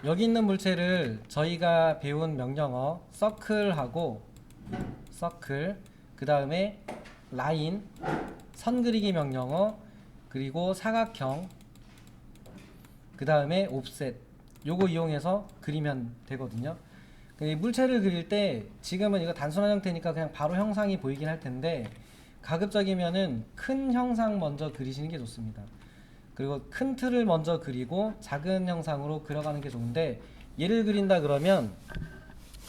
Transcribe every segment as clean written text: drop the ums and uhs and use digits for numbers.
여기 있는 물체를 저희가 배운 명령어 서클하고 서클, 그 다음에 라인, 선 그리기 명령어, 그리고 사각형, 그 다음에 옵셋, 요거 이용해서 그리면 되거든요. 이 물체를 그릴 때 지금은 이거 단순한 형태니까 그냥 바로 형상이 보이긴 할 텐데, 가급적이면은 큰 형상 먼저 그리시는 게 좋습니다. 그리고 큰 틀을 먼저 그리고 작은 형상으로 그려가는 게 좋은데, 얘를 그린다 그러면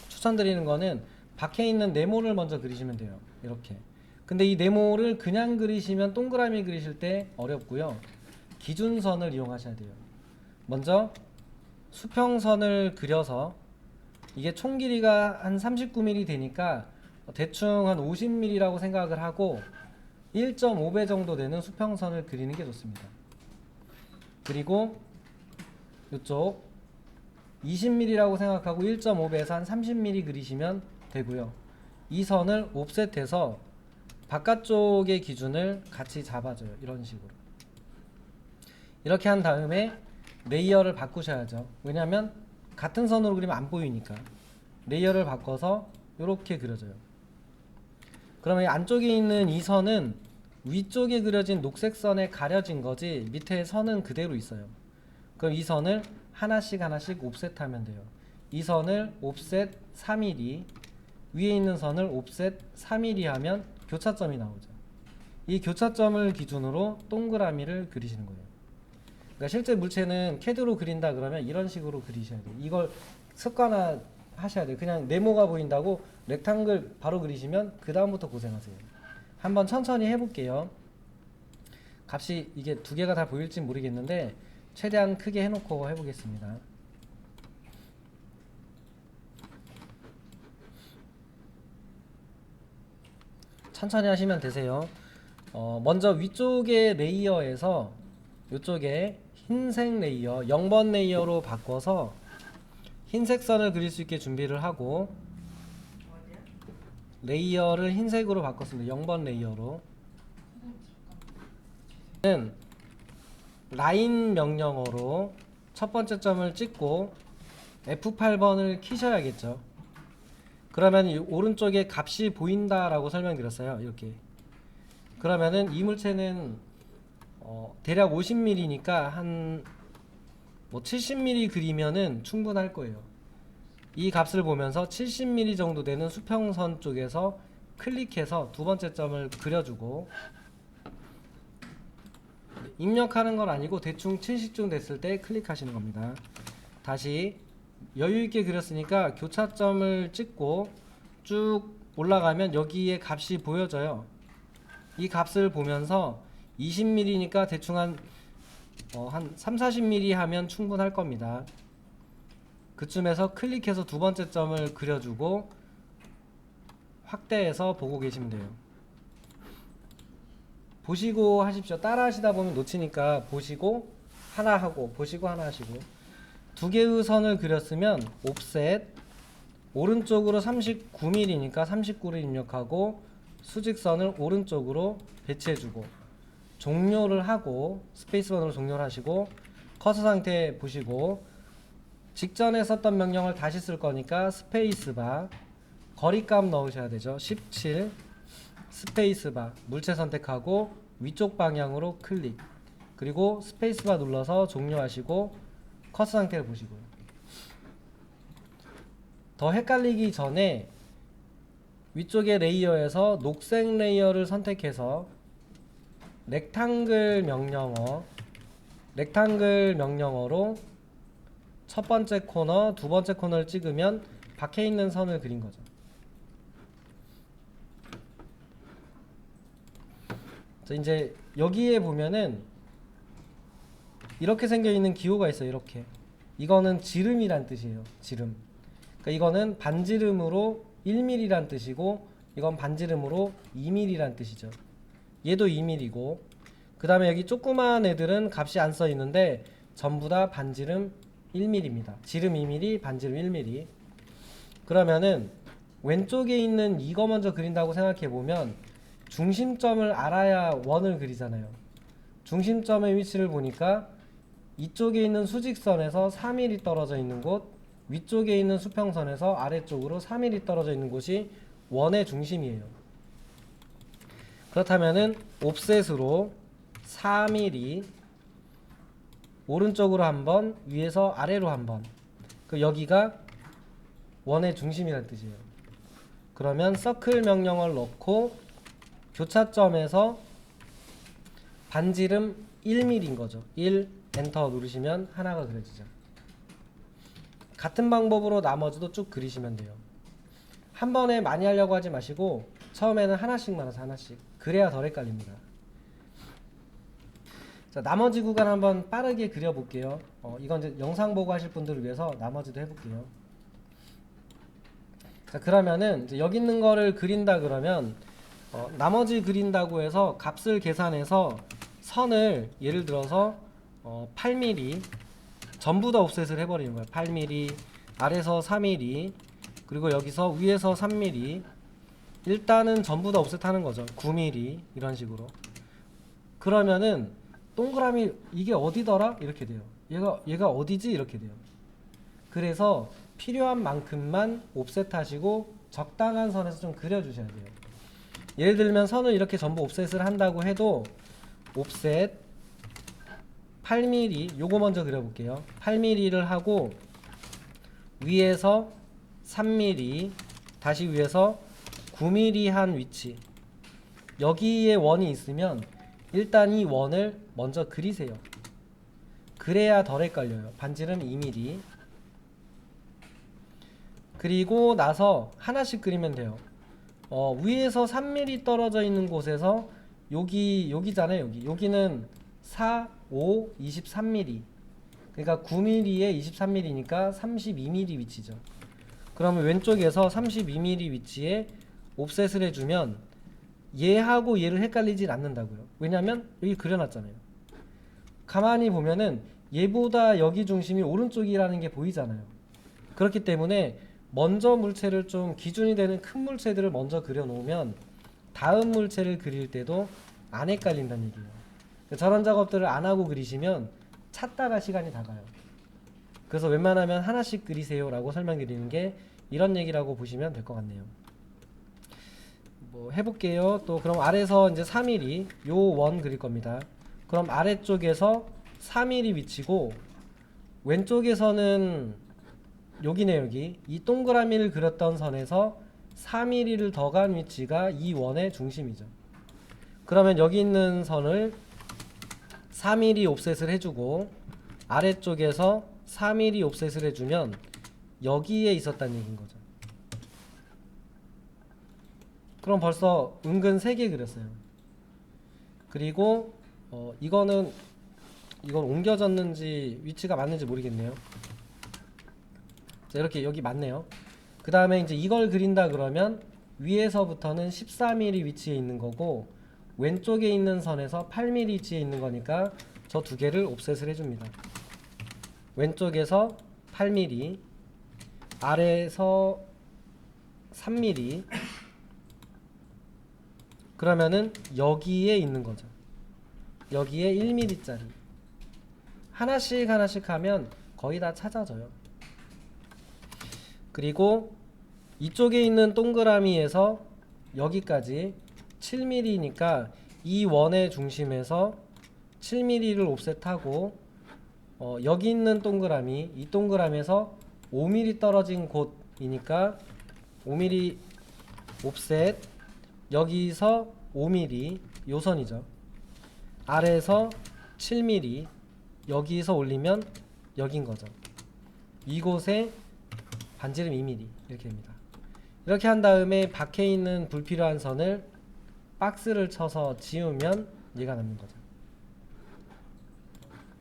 추천드리는 거는 밖에 있는 네모를 먼저 그리시면 돼요. 이렇게. 근데 이 네모를 그냥 그리시면 동그라미 그리실 때 어렵고요. 기준선을 이용하셔야 돼요. 먼저 수평선을 그려서, 이게 총 길이가 한 39mm 되니까 대충 한 50mm라고 생각을 하고 1.5배 정도 되는 수평선을 그리는 게 좋습니다. 그리고 이쪽 20mm라고 생각하고 1.5배에서 한 30mm 그리시면 되고요. 이 선을 옵셋해서 바깥쪽의 기준을 같이 잡아줘요. 이런 식으로. 이렇게 한 다음에 레이어를 바꾸셔야죠. 왜냐하면 같은 선으로 그리면 안 보이니까. 레이어를 바꿔서 이렇게 그려져요. 그러면 안쪽에 있는 이 선은 위쪽에 그려진 녹색 선에 가려진 거지, 밑에 선은 그대로 있어요. 그럼 이 선을 하나씩 하나씩 옵셋하면 돼요. 이 선을 옵셋 3mm, 위에 있는 선을 옵셋 3mm 하면 교차점이 나오죠. 이 교차점을 기준으로 동그라미를 그리시는 거예요. 그러니까 실제 물체는 CAD로 그린다 그러면 이런 식으로 그리셔야 돼요. 이걸 습관화 하셔야 돼요. 그냥 네모가 보인다고 렉탱글 바로 그리시면 그 다음부터 고생하세요. 한번 천천히 해볼게요. 값이 이게 두 개가 다 보일지 모르겠는데 최대한 크게 해놓고 해보겠습니다. 천천히 하시면 되세요. 먼저 위쪽의 레이어에서 이쪽에 흰색 레이어 0번 레이어로 바꿔서 흰색 선을 그릴 수 있게 준비를 하고, 레이어를 흰색으로 바꿨습니다. 0번 레이어로. 는 라인 명령어로 첫 번째 점을 찍고 F8번을 키셔야겠죠. 그러면 이 오른쪽에 값이 보인다라고 설명드렸어요. 이렇게. 그러면은 이 물체는 대략 50mm니까 한 70mm 그리면은 충분할 거예요. 이 값을 보면서 70mm 정도 되는 수평선 쪽에서 클릭해서 두 번째 점을 그려주고, 입력하는 건 아니고 대충 70쯤 됐을 때 클릭하시는 겁니다. 다시 여유있게 그렸으니까 교차점을 찍고 쭉 올라가면 여기에 값이 보여져요. 이 값을 보면서 20mm니까 대충 한 3-40mm 하면 충분할 겁니다. 그쯤에서 클릭해서 두 번째 점을 그려주고 확대해서 보고 계시면 돼요. 보시고 하십시오. 따라 하시다 보면 놓치니까 보시고 하나 하고 보시고 하나 하시고. 두 개의 선을 그렸으면 옵셋 오른쪽으로 39mm니까 39를 입력하고 수직선을 오른쪽으로 배치해주고 종료를 하고 스페이스번으로 종료를 하시고, 커서 상태 보시고 직전에 썼던 명령을 다시 쓸 거니까 스페이스바, 거리값 넣으셔야 되죠. 17 스페이스바, 물체 선택하고 위쪽 방향으로 클릭, 그리고 스페이스바 눌러서 종료하시고 커서 상태를 보시고요. 더 헷갈리기 전에 위쪽의 레이어에서 녹색 레이어를 선택해서 렉탱글 명령어로 첫 번째 코너, 두 번째 코너를 찍으면 박혀 있는 선을 그린 거죠. 자, 이제 여기에 보면은 이렇게 생겨 있는 기호가 있어요. 이렇게. 이거는 지름이란 뜻이에요. 지름. 그러니까 이거는 반지름으로 1mm란 뜻이고, 이건 반지름으로 2mm란 뜻이죠. 얘도 2mm고, 그 다음에 여기 조그만 애들은 값이 안 써 있는데 전부 다 반지름 1mm입니다. 지름 2mm, 반지름 1mm. 그러면은 왼쪽에 있는 이거 먼저 그린다고 생각해 보면 중심점을 알아야 원을 그리잖아요. 중심점의 위치를 보니까 이쪽에 있는 수직선에서 4mm 떨어져 있는 곳, 위쪽에 있는 수평선에서 아래쪽으로 4mm 떨어져 있는 곳이 원의 중심이에요. 그렇다면은 옵셋으로 4mm 오른쪽으로 한번, 위에서 아래로 한번. 그 여기가 원의 중심이라는 뜻이에요. 그러면 서클 명령어를 넣고 교차점에서 반지름 1mm인 거죠. 1 엔터 누르시면 하나가 그려지죠. 같은 방법으로 나머지도 쭉 그리시면 돼요. 한 번에 많이 하려고 하지 마시고 처음에는 하나씩만 해서 하나씩. 그래야 덜 헷갈립니다. 자, 나머지 구간 한번 빠르게 그려볼게요. 이건 이제 영상 보고 하실 분들을 위해서 나머지도 해볼게요. 자, 그러면은 이제 여기 있는 거를 그린다 그러면 나머지 그린다고 해서 값을 계산해서 선을 예를 들어서 8mm 전부 다 옵셋을 해버리는 거예요. 8mm 아래서 4mm 그리고 여기서 위에서 3mm 일단은 전부 다 옵셋 하는 거죠. 9mm 이런 식으로. 그러면은 동그라미 이게 어디더라? 이렇게 돼요. 얘가 어디지? 이렇게 돼요. 그래서 필요한 만큼만 옵셋 하시고 적당한 선에서 좀 그려주셔야 돼요. 예를 들면 선을 이렇게 전부 옵셋을 한다고 해도 옵셋 8mm 요거 먼저 그려볼게요. 8mm를 하고 위에서 3mm 다시 위에서 9mm 한 위치 여기에 원이 있으면 일단 이 원을 먼저 그리세요. 그래야 덜 헷갈려요. 반지름 2mm 그리고 나서 하나씩 그리면 돼요. 위에서 3mm 떨어져 있는 곳에서 여기잖아요. 여기는 4, 5, 23mm 그러니까 9mm에 23mm니까 32mm 위치죠. 그러면 왼쪽에서 32mm 위치에 옵셋을 해주면 얘하고 얘를 헷갈리질 않는다고요. 왜냐면 여기 그려놨잖아요. 가만히 보면은 얘보다 여기 중심이 오른쪽이라는 게 보이잖아요. 그렇기 때문에 먼저 물체를 좀 기준이 되는 큰 물체들을 먼저 그려놓으면 다음 물체를 그릴 때도 안 헷갈린다는 얘기예요. 저런 작업들을 안 하고 그리시면 찾다가 시간이 다 가요. 그래서 웬만하면 하나씩 그리세요 라고 설명드리는 게 이런 얘기라고 보시면 될 것 같네요. 뭐 해볼게요. 또 그럼 아래에서 이제 3mm 요 원 그릴 겁니다. 그럼 아래쪽에서 3mm 위치고 왼쪽에서는 여기네. 여기 이 동그라미를 그렸던 선에서 3mm를 더 간 위치가 이 원의 중심이죠. 그러면 여기 있는 선을 4mm 옵셋을 해주고 아래쪽에서 4mm 옵셋을 해주면 여기에 있었다는 얘기인 거죠. 그럼 벌써 은근 3개 그렸어요. 그리고 이건 옮겨졌는지 위치가 맞는지 모르겠네요. 자, 이렇게 여기 맞네요. 그 다음에 이제 이걸 그린다 그러면 위에서부터는 14mm 위치에 있는 거고 왼쪽에 있는 선에서 8mm 위치에 있는 거니까 저 두 개를 옵셋을 해줍니다. 왼쪽에서 8mm 아래에서 3mm 그러면은 여기에 있는 거죠. 여기에 1mm짜리 하나씩 하면 거의 다 찾아져요. 그리고 이쪽에 있는 동그라미에서 여기까지 7mm니까 이 원의 중심에서 7mm를 옵셋하고 여기 있는 동그라미 이 동그라미에서 5mm 떨어진 곳이니까 5mm 옵셋 여기서 5mm 요 선이죠. 아래에서 7mm 여기서 올리면 여긴 거죠. 이곳에 반지름 2mm 이렇게 됩니다. 이렇게 한 다음에 밖에 있는 불필요한 선을 박스를 쳐서 지우면 얘가 남는 거죠.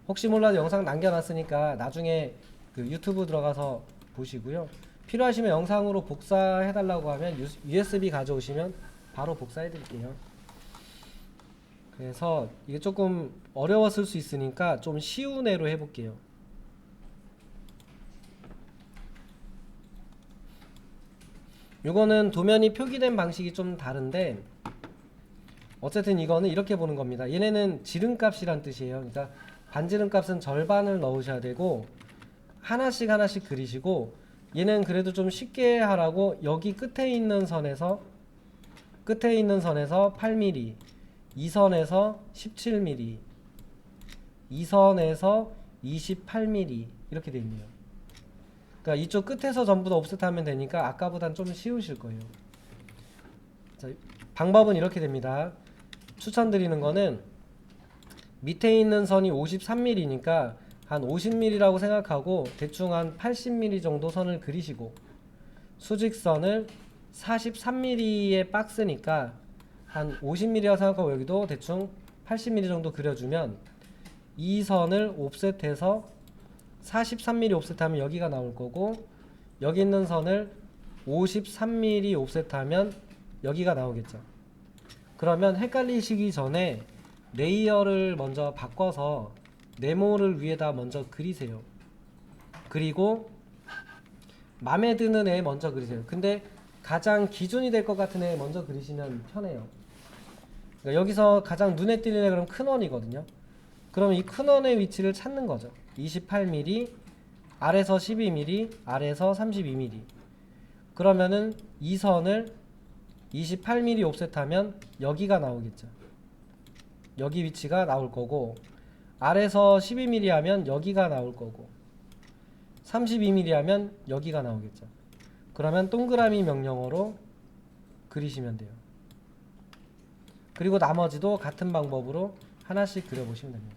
혹시 몰라도 영상 남겨놨으니까 나중에 그 유튜브 들어가서 보시고요. 필요하시면 영상으로 복사해달라고 하면 USB 가져오시면 바로 복사해드릴게요. 그래서 이게 조금 어려웠을 수 있으니까 좀 쉬운 애로 해볼게요. 요거는 도면이 표기된 방식이 좀 다른데 어쨌든 이거는 이렇게 보는 겁니다. 얘네는 지름값이란 뜻이에요. 그러니까 반지름 값은 절반을 넣으셔야 되고 하나씩 하나씩 그리시고, 얘는 그래도 좀 쉽게 하라고 여기 끝에 있는 선에서 8mm, 이 선에서 17mm, 이 선에서 28mm 이렇게 돼 있네요. 그러니까 이쪽 끝에서 전부 다 옵셋하면 되니까 아까보단 좀 쉬우실 거예요. 자, 방법은 이렇게 됩니다. 추천드리는 거는 밑에 있는 선이 53mm니까 한 50mm라고 생각하고 대충 한 80mm 정도 선을 그리시고, 수직선을 43mm의 박스니까 한 50mm라고 생각하고 여기도 대충 80mm 정도 그려주면 이 선을 옵셋해서 43mm 옵셋하면 여기가 나올 거고, 여기 있는 선을 53mm 옵셋하면 여기가 나오겠죠. 그러면 헷갈리시기 전에 레이어를 먼저 바꿔서 네모를 위에다 먼저 그리세요. 그리고 마음에 드는 애 먼저 그리세요. 근데 가장 기준이 될 것 같은 애 먼저 그리시면 편해요. 그러니까 여기서 가장 눈에 띄는 애 그럼 큰 원이거든요. 그러면 이 큰 원의 위치를 찾는 거죠. 28mm, 아래서 12mm, 아래서 32mm. 그러면은 이 선을 28mm 옵셋하면 여기가 나오겠죠. 여기 위치가 나올 거고, 아래서 12mm 하면 여기가 나올 거고, 32mm 하면 여기가 나오겠죠. 그러면 동그라미 명령어로 그리시면 돼요. 그리고 나머지도 같은 방법으로 하나씩 그려보시면 됩니다.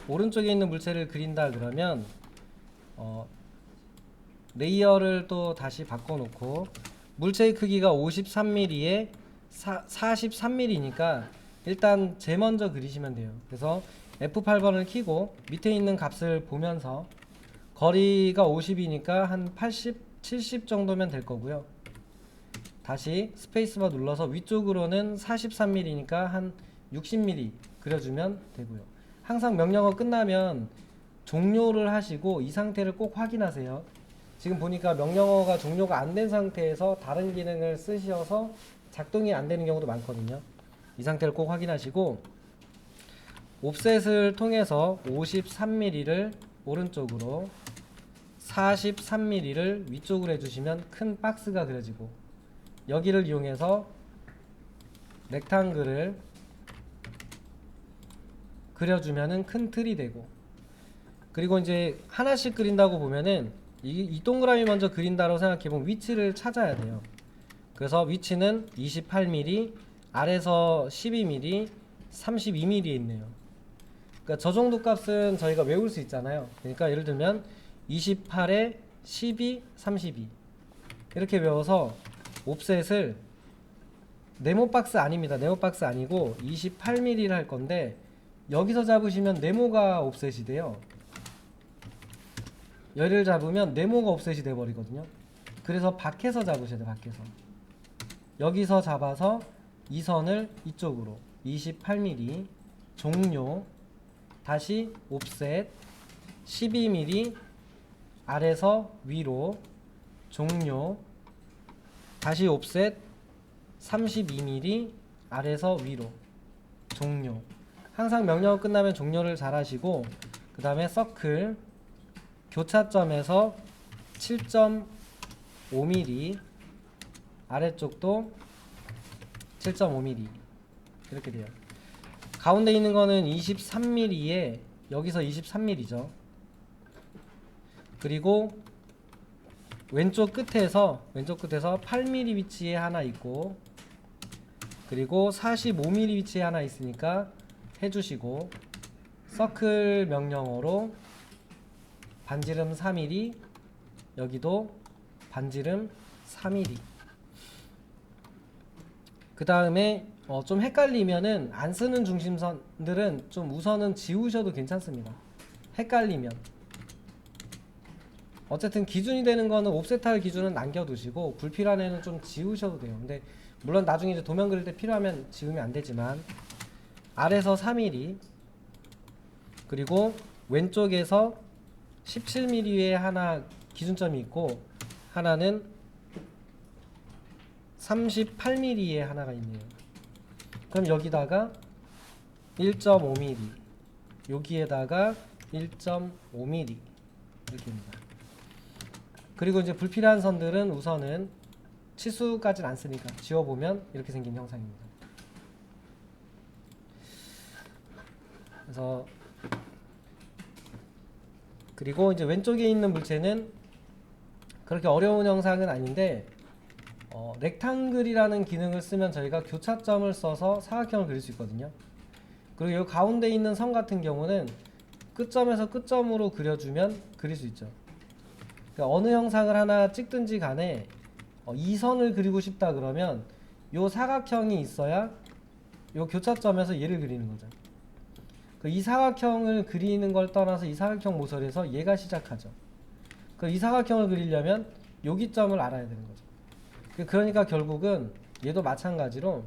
오른쪽에 있는 물체를 그린다 그러면 레이어를 또 다시 바꿔놓고, 물체의 크기가 53mm에 43mm니까 일단 제 먼저 그리시면 돼요. 그래서 F8번을 키고 밑에 있는 값을 보면서 거리가 50이니까 한 80, 70 정도면 될 거고요. 다시 스페이스바 눌러서 위쪽으로는 43mm니까 한 60mm 그려주면 되고요. 항상 명령어 끝나면 종료를 하시고 이 상태를 꼭 확인하세요. 지금 보니까 명령어가 종료가 안 된 상태에서 다른 기능을 쓰셔서 작동이 안 되는 경우도 많거든요. 이 상태를 꼭 확인하시고, 옵셋을 통해서 53mm를 오른쪽으로, 43mm를 위쪽으로 해주시면 큰 박스가 그려지고, 여기를 이용해서 렉탱글을 그려주면은 큰 틀이 되고, 그리고 이제 하나씩 그린다고 보면은 이 동그라미 먼저 그린다고 생각해보면 위치를 찾아야 돼요. 그래서 위치는 28mm, 아래서 12mm, 32mm에 있네요. 그러니까 저 정도 값은 저희가 외울 수 있잖아요. 그러니까 예를 들면 28에 12, 32 이렇게 외워서 옵셋을, 네모 박스 아닙니다. 네모 박스 아니고 28mm를 할 건데, 여기서 잡으시면 네모가 옵셋이 돼요. 열을 잡으면 네모가 옵셋이 돼 버리거든요. 그래서 밖에서 잡으셔야 돼요. 밖에서. 여기서 잡아서 이 선을 이쪽으로 28mm 종료, 다시 옵셋 12mm 아래서 위로 종료, 다시 옵셋 32mm 아래서 위로 종료. 항상 명령어 끝나면 종료를 잘 하시고, 그 다음에 서클 교차점에서 7.5mm, 아래쪽도 7.5mm 이렇게 돼요. 가운데 있는 거는 23mm에 여기서 23mm죠. 그리고 왼쪽 끝에서 8mm 위치에 하나 있고, 그리고 45mm 위치에 하나 있으니까 해주시고, 서클 명령어로 반지름 4mm, 여기도 반지름 4mm. 그 다음에 좀 헷갈리면은 안 쓰는 중심선들은 좀 우선은 지우셔도 괜찮습니다. 헷갈리면. 어쨌든 기준이 되는 거는 옵셋할 기준은 남겨두시고 불필요한 애는 좀 지우셔도 돼요. 근데 물론 나중에 이제 도면 그릴 때 필요하면 지우면 안 되지만, 아래서 3mm, 그리고 왼쪽에서 17mm에 하나 기준점이 있고, 하나는 38mm에 하나가 있네요. 그럼 여기다가 1.5mm, 여기에다가 1.5mm 이렇게입니다. 그리고 이제 불필요한 선들은 우선은 치수까지는 안 쓰니까 지워보면 이렇게 생긴 형상입니다. 그래서 그리고 이제 왼쪽에 있는 물체는 그렇게 어려운 형상은 아닌데 렉탕글이라는 기능을 쓰면 저희가 교차점을 써서 사각형을 그릴 수 있거든요. 그리고 이 가운데 있는 선 같은 경우는 끝점에서 끝점으로 그려주면 그릴 수 있죠. 그러니까 어느 형상을 하나 찍든지 간에 이 선을 그리고 싶다 그러면 이 사각형이 있어야 이 교차점에서 얘를 그리는 거죠. 이 사각형을 그리는 걸 떠나서 이 사각형 모서리에서 얘가 시작하죠. 이 사각형을 그리려면 여기 점을 알아야 되는 거죠. 그러니까 결국은 얘도 마찬가지로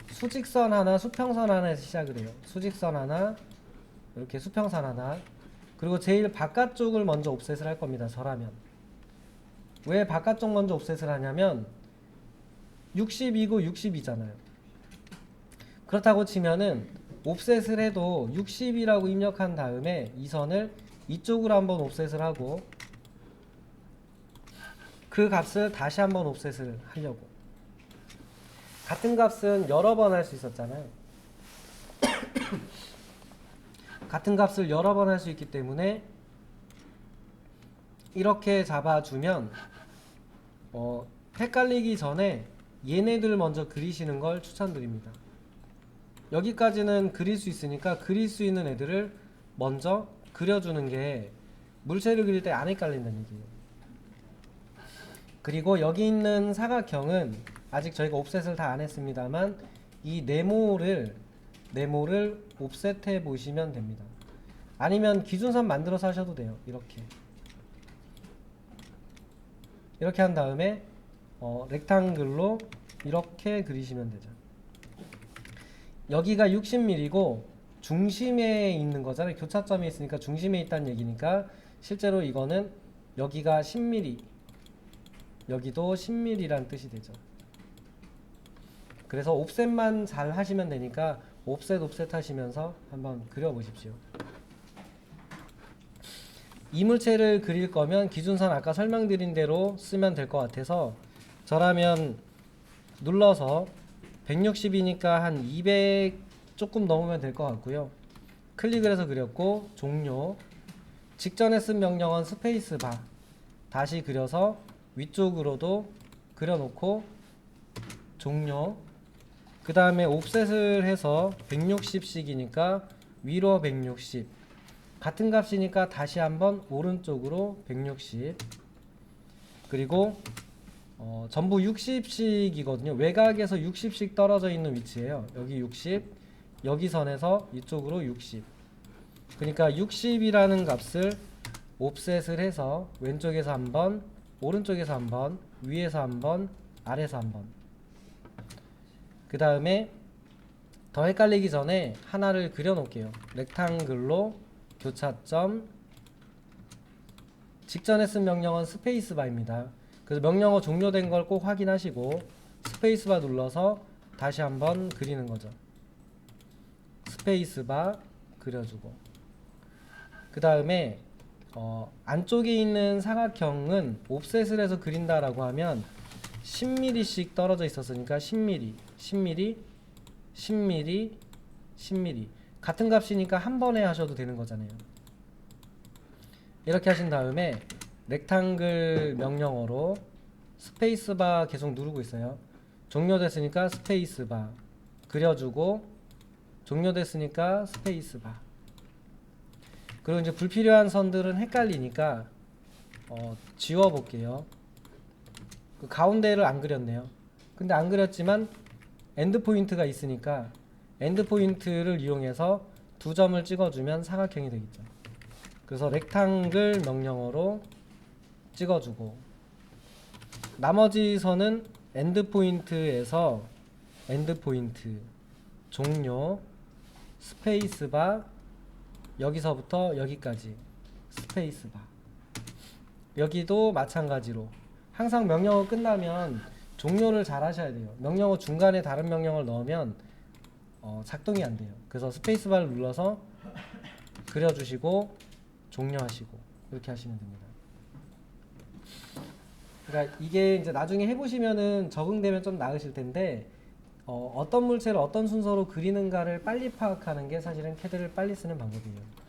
수직선 하나, 수평선 하나에서 시작을 해요. 수직선 하나, 이렇게 수평선 하나, 그리고 제일 바깥쪽을 먼저 옵셋을 할 겁니다. 저라면. 왜 바깥쪽 먼저 옵셋을 하냐면 60이고 60이잖아요. 그렇다고 치면은 옵셋을 해도 60이라고 입력한 다음에 이 선을 이쪽으로 한번 옵셋을 하고 그 값을 다시 한번 옵셋을 하려고. 같은 값은 여러 번 할 수 있었잖아요. 같은 값을 여러 번 할 수 있기 때문에 이렇게 잡아주면 헷갈리기 전에 얘네들 먼저 그리시는 걸 추천드립니다. 여기까지는 그릴 수 있으니까 그릴 수 있는 애들을 먼저 그려주는 게 물체를 그릴 때 안 헷갈린다는 얘기예요. 그리고 여기 있는 사각형은 아직 저희가 옵셋을 다 안 했습니다만 이 네모를 옵셋해 보시면 됩니다. 아니면 기준선 만들어서 하셔도 돼요. 이렇게 한 다음에 렉탕글로 이렇게 그리시면 되죠. 여기가 60mm고 중심에 있는 거잖아요. 교차점이 있으니까 중심에 있다는 얘기니까 실제로 이거는 여기가 10mm, 여기도 10mm라는 뜻이 되죠. 그래서 옵셋만 잘 하시면 되니까 옵셋 하시면서 한번 그려보십시오. 이물체를 그릴 거면 기준선 아까 설명드린 대로 쓰면 될 것 같아서 저라면 눌러서 160이니까 한 200 조금 넘으면 될 것 같고요. 클릭을 해서 그렸고 종료. 직전에 쓴 명령은 스페이스바. 다시 그려서 위쪽으로도 그려놓고 종료. 그 다음에 옵셋을 해서 160씩이니까 위로 160. 같은 값이니까 다시 한번 오른쪽으로 160. 그리고 전부 60씩이거든요. 외곽에서 60씩 떨어져 있는 위치예요. 여기 60, 여기 선에서 이쪽으로 60. 그러니까 60이라는 값을 옵셋을 해서 왼쪽에서 한번, 오른쪽에서 한번, 위에서 한번, 아래에서 한번. 그 다음에 더 헷갈리기 전에 하나를 그려 놓을게요. 렉탕글로 교차점. 직전에 쓴 명령은 스페이스바입니다. 그래서 명령어 종료된 걸 꼭 확인하시고 스페이스바 눌러서 다시 한번 그리는 거죠. 스페이스바 그려주고 그 다음에 안쪽에 있는 사각형은 옵셋을 해서 그린다라고 하면 10mm씩 떨어져 있었으니까 10mm, 10mm, 10mm, 10mm 같은 값이니까 한 번에 하셔도 되는 거잖아요. 이렇게 하신 다음에 렉탕글 명령어로 스페이스바 계속 누르고 있어요. 종료됐으니까 스페이스바 그려주고 종료됐으니까 스페이스바. 그리고 이제 불필요한 선들은 헷갈리니까 지워볼게요. 그 가운데를 안 그렸네요. 근데 안 그렸지만 엔드 포인트가 있으니까 엔드 포인트를 이용해서 두 점을 찍어주면 사각형이 되겠죠. 그래서 렉탕글 명령어로 찍어주고 나머지 선은 엔드 포인트에서 엔드 포인트 종료 스페이스바 여기서부터 여기까지 스페이스바. 여기도 마찬가지로 항상 명령어 끝나면 종료를 잘 하셔야 돼요. 명령어 중간에 다른 명령어를 넣으면 작동이 안 돼요. 그래서 스페이스바를 눌러서 그려주시고 종료하시고 이렇게 하시면 됩니다. 그러니까 이게 이제 나중에 해보시면은 적응되면 좀 나으실 텐데 어떤 물체를 어떤 순서로 그리는가를 빨리 파악하는 게 사실은 캐드를 빨리 쓰는 방법이에요.